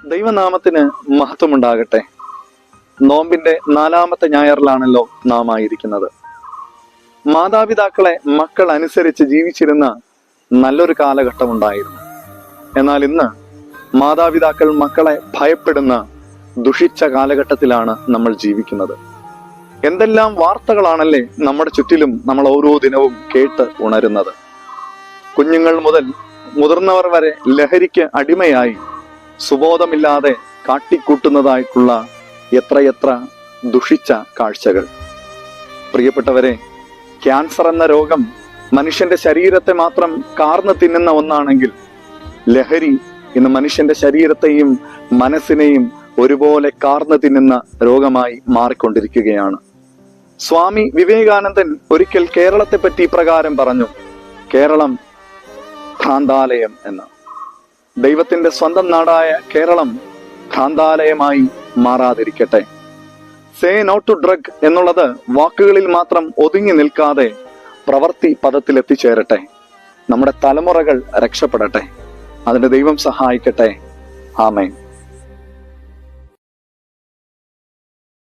ദൈവനാമത്തിന് മഹത്വമുണ്ടാകട്ടെ. നോമ്പിന്റെ 4-ാമത്തെ ഞായറിലാണല്ലോ നാം ആയിരിക്കുന്നത്. മാതാപിതാക്കളെ മക്കൾ അനുസരിച്ച് ജീവിച്ചിരുന്ന നല്ലൊരു കാലഘട്ടം ഉണ്ടായിരുന്നു. എന്നാൽ ഇന്ന് മാതാപിതാക്കൾ മക്കളെ ഭയപ്പെടുന്ന ദുഷിച്ച കാലഘട്ടത്തിലാണ് നമ്മൾ ജീവിക്കുന്നത്. എന്തെല്ലാം വാർത്തകളാണല്ലേ നമ്മുടെ ചുറ്റിലും നമ്മൾ ഓരോ ദിനവും കേട്ട് ഉണരുന്നത്. കുഞ്ഞുങ്ങൾ മുതൽ മുതിർന്നവർ വരെ ലഹരിക്ക് അടിമയായി സുബോധമില്ലാതെ കാട്ടിക്കൂട്ടുന്നതായിട്ടുള്ള എത്രയെത്ര ദുഷിച്ച കാഴ്ചകൾ. പ്രിയപ്പെട്ടവരെ, ക്യാൻസർ എന്ന രോഗം മനുഷ്യന്റെ ശരീരത്തെ മാത്രം കാർന്നു തിന്നുന്ന ഒന്നാണെങ്കിൽ, ലഹരി ഇന്ന് മനുഷ്യന്റെ ശരീരത്തെയും മനസ്സിനെയും ഒരുപോലെ കാർന്നു തിന്നുന്ന രോഗമായി മാറിക്കൊണ്ടിരിക്കുകയാണ്. സ്വാമി വിവേകാനന്ദൻ ഒരിക്കൽ കേരളത്തെ പറ്റി ഇപ്രകാരം പറഞ്ഞു: കേരളം ഭ്രാന്താലയം എന്ന്. ദൈവത്തിന്റെ സ്വന്തം നാടായ കേരളം ഭ്രാന്താലയമായി മാറാതിരിക്കട്ടെ. സേ നോ ടു ഡ്രഗ് എന്നുള്ളത് വാക്കുകളിൽ മാത്രം ഒതുങ്ങി നിൽക്കാതെ പ്രവൃത്തി പദത്തിൽ എത്തിച്ചേരട്ടെ. നമ്മുടെ തലമുറകൾ രക്ഷപ്പെടട്ടെ. അതിന് ദൈവം സഹായിക്കട്ടെ. ആമേൻ.